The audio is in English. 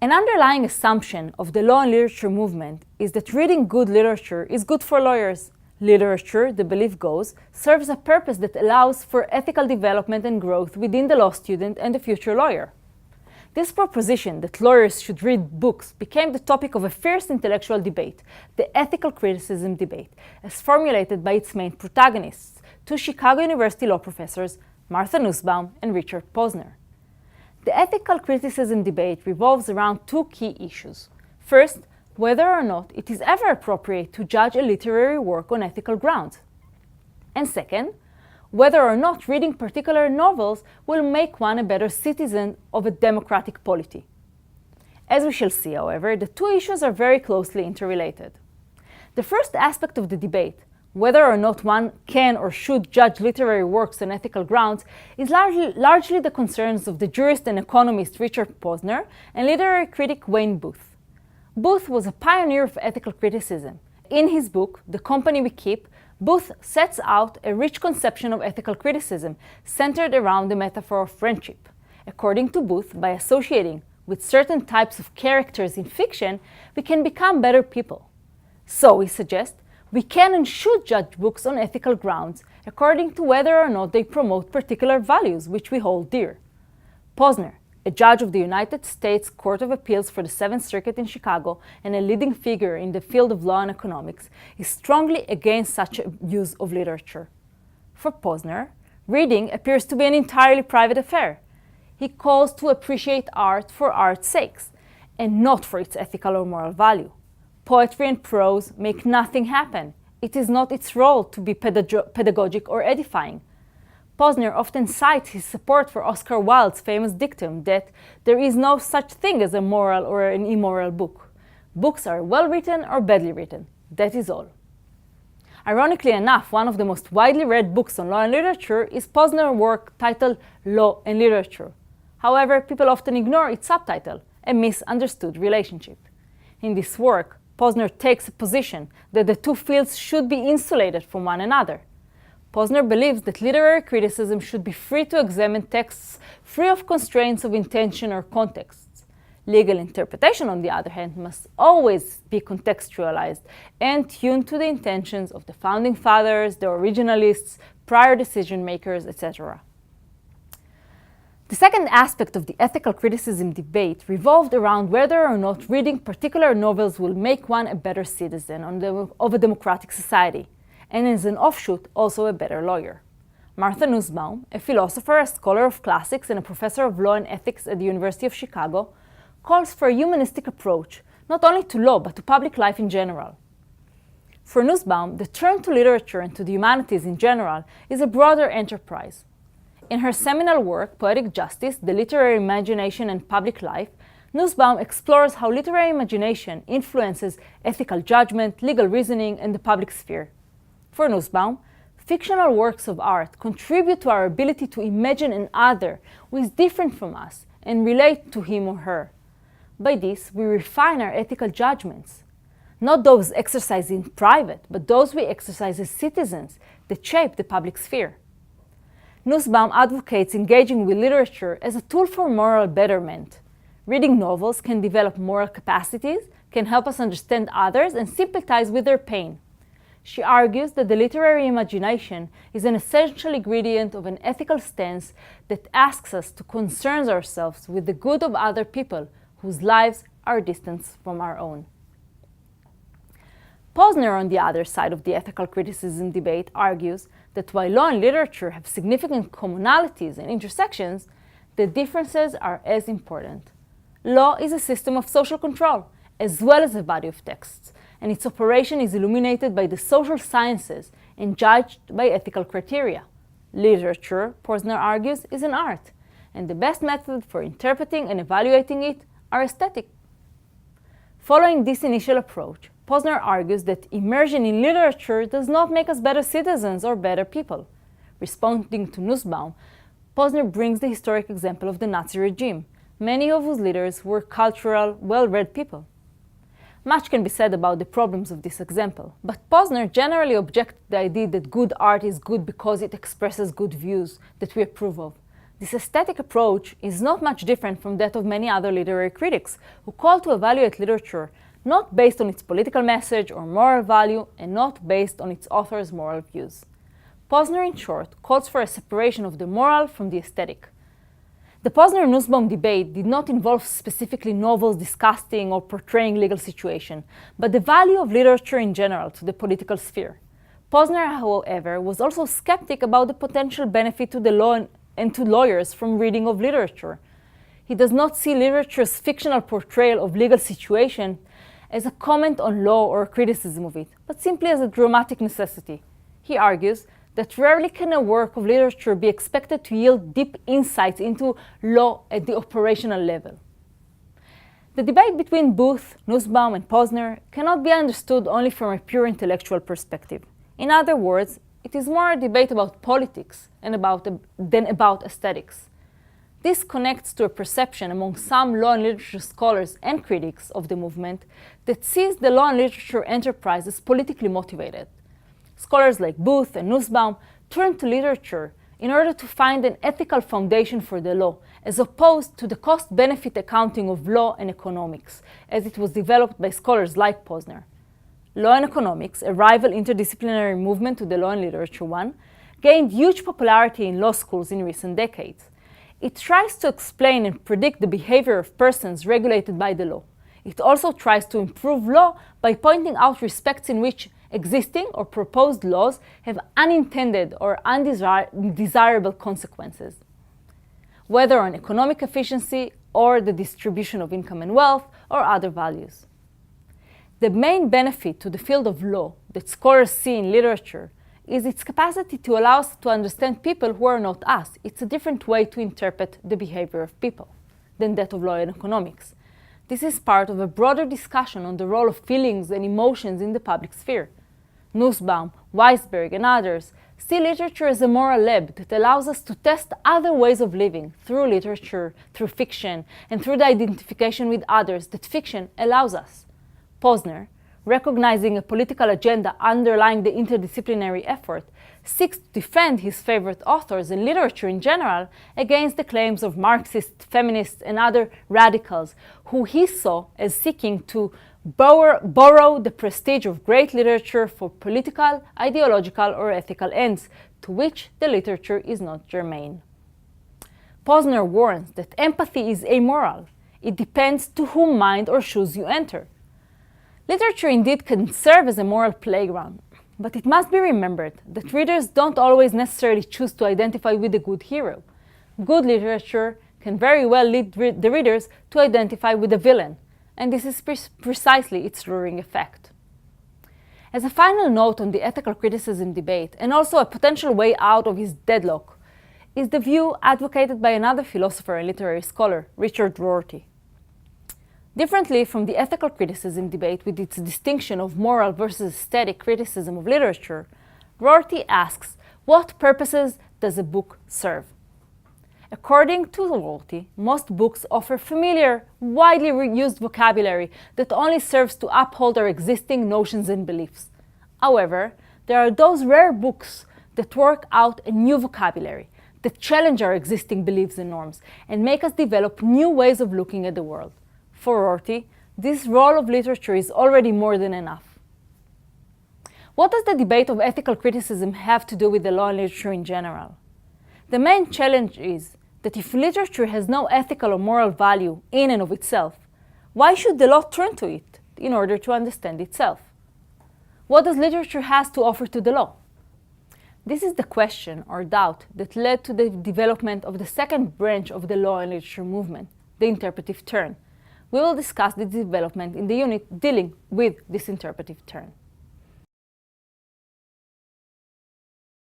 An underlying assumption of the law and literature movement is that reading good literature is good for lawyers. Literature, the belief goes, serves a purpose that allows for ethical development and growth within the law student and the future lawyer. This proposition that lawyers should read books became the topic of a fierce intellectual debate, the ethical criticism debate, as formulated by its main protagonists, two Chicago University law professors, Martha Nussbaum and Richard Posner. The ethical criticism debate revolves around two key issues. First, whether or not it is ever appropriate to judge a literary work on ethical grounds. And second, whether or not reading particular novels will make one a better citizen of a democratic polity. As we shall see, however, the two issues are very closely interrelated. The first aspect of the debate, whether or not one can or should judge literary works on ethical grounds, is largely the concerns of the jurist and economist Richard Posner and literary critic Wayne Booth. Booth was a pioneer of ethical criticism. In his book, The Company We Keep, Booth sets out a rich conception of ethical criticism centered around the metaphor of friendship. According to Booth, by associating with certain types of characters in fiction, we can become better people. So, he suggests, we can and should judge books on ethical grounds according to whether or not they promote particular values which we hold dear. Posner, a judge of the United States Court of Appeals for the Seventh Circuit in Chicago and a leading figure in the field of law and economics, is strongly against such a use of literature. For Posner, reading appears to be an entirely private affair. He calls to appreciate art for art's sake, and not for its ethical or moral value. Poetry and prose make nothing happen. It is not its role to be pedagogic or edifying. Posner often cites his support for Oscar Wilde's famous dictum that there is no such thing as a moral or an immoral book. Books are well written or badly written. That is all. Ironically enough, one of the most widely read books on law and literature is Posner's work titled Law and Literature. However, people often ignore its subtitle, A Misunderstood Relationship. In this work, Posner takes a position that the two fields should be insulated from one another. Posner believes that literary criticism should be free to examine texts free of constraints of intention or contexts. Legal interpretation, on the other hand, must always be contextualized and tuned to the intentions of the founding fathers, the originalists, prior decision makers, etc. The second aspect of the ethical criticism debate revolved around whether or not reading particular novels will make one a better citizen of a democratic society, and as an offshoot, also a better lawyer. Martha Nussbaum, a philosopher, a scholar of classics, and a professor of law and ethics at the University of Chicago, calls for a humanistic approach, not only to law, but to public life in general. For Nussbaum, the turn to literature and to the humanities in general is a broader enterprise. In her seminal work, Poetic Justice, The Literary Imagination and Public Life, Nussbaum explores how literary imagination influences ethical judgment, legal reasoning, and the public sphere. For Nussbaum, fictional works of art contribute to our ability to imagine an other who is different from us and relate to him or her. By this, we refine our ethical judgments, not those exercised in private, but those we exercise as citizens that shape the public sphere. Nussbaum advocates engaging with literature as a tool for moral betterment. Reading novels can develop moral capacities, can help us understand others, and sympathize with their pain. She argues that the literary imagination is an essential ingredient of an ethical stance that asks us to concern ourselves with the good of other people whose lives are distant from our own. Posner, on the other side of the ethical criticism debate, argues that while law and literature have significant commonalities and intersections, the differences are as important. Law is a system of social control, as well as a body of texts, and its operation is illuminated by the social sciences and judged by ethical criteria. Literature, Posner argues, is an art, and the best method for interpreting and evaluating it are aesthetic. Following this initial approach, Posner argues that immersion in literature does not make us better citizens or better people. Responding to Nussbaum, Posner brings the historic example of the Nazi regime, many of whose leaders were cultural, well-read people. Much can be said about the problems of this example, but Posner generally objects to the idea that good art is good because it expresses good views that we approve of. This aesthetic approach is not much different from that of many other literary critics who call to evaluate literature not based on its political message or moral value and not based on its author's moral views. Posner, in short, calls for a separation of the moral from the aesthetic. The Posner-Nussbaum debate did not involve specifically novels discussing or portraying legal situations, but the value of literature in general to the political sphere. Posner, however, was also skeptic about the potential benefit to the law and to lawyers from reading of literature. He does not see literature's fictional portrayal of legal situations as a comment on law or a criticism of it, but simply as a dramatic necessity. He argues that rarely can a work of literature be expected to yield deep insights into law at the operational level. The debate between Booth, Nussbaum, and Posner cannot be understood only from a pure intellectual perspective. In other words, it is more a debate about politics than about aesthetics. This connects to a perception among some law and literature scholars and critics of the movement that sees the law and literature enterprise as politically motivated. Scholars like Booth and Nussbaum turn to literature in order to find an ethical foundation for the law, as opposed to the cost-benefit accounting of law and economics, as it was developed by scholars like Posner. Law and economics, a rival interdisciplinary movement to the law and literature one, gained huge popularity in law schools in recent decades. It tries to explain and predict the behavior of persons regulated by the law. It also tries to improve law by pointing out respects in which existing or proposed laws have unintended or undesirable consequences, whether on economic efficiency or the distribution of income and wealth or other values. The main benefit to the field of law that scholars see in literature is its capacity to allow us to understand people who are not us. It's a different way to interpret the behavior of people than that of law and economics. This is part of a broader discussion on the role of feelings and emotions in the public sphere. Nussbaum, Weisberg, and others see literature as a moral lab that allows us to test other ways of living through literature, through fiction, and through the identification with others that fiction allows us. Posner, recognizing a political agenda underlying the interdisciplinary effort, seeks to defend his favorite authors and literature in general against the claims of Marxists, feminists, and other radicals who he saw as seeking to borrow the prestige of great literature for political, ideological, or ethical ends, to which the literature is not germane. Posner warns that empathy is amoral. It depends to whom mind or shoes you enter. Literature indeed can serve as a moral playground, but it must be remembered that readers don't always necessarily choose to identify with a good hero. Good literature can very well lead the readers to identify with a villain, and this is precisely its luring effect. As a final note on the ethical criticism debate, and also a potential way out of his deadlock, is the view advocated by another philosopher and literary scholar, Richard Rorty. Differently from the ethical criticism debate with its distinction of moral versus aesthetic criticism of literature, Rorty asks, what purposes does a book serve? According to Rorty, most books offer familiar, widely used vocabulary that only serves to uphold our existing notions and beliefs. However, there are those rare books that work out a new vocabulary, that challenge our existing beliefs and norms, and make us develop new ways of looking at the world. For Rorty, this role of literature is already more than enough. What does the debate of ethical criticism have to do with the law and literature in general? The main challenge is that if literature has no ethical or moral value in and of itself, why should the law turn to it in order to understand itself? What does literature have to offer to the law? This is the question or doubt that led to the development of the second branch of the law and literature movement, the interpretive turn. We will discuss the development in the unit dealing with this interpretive turn.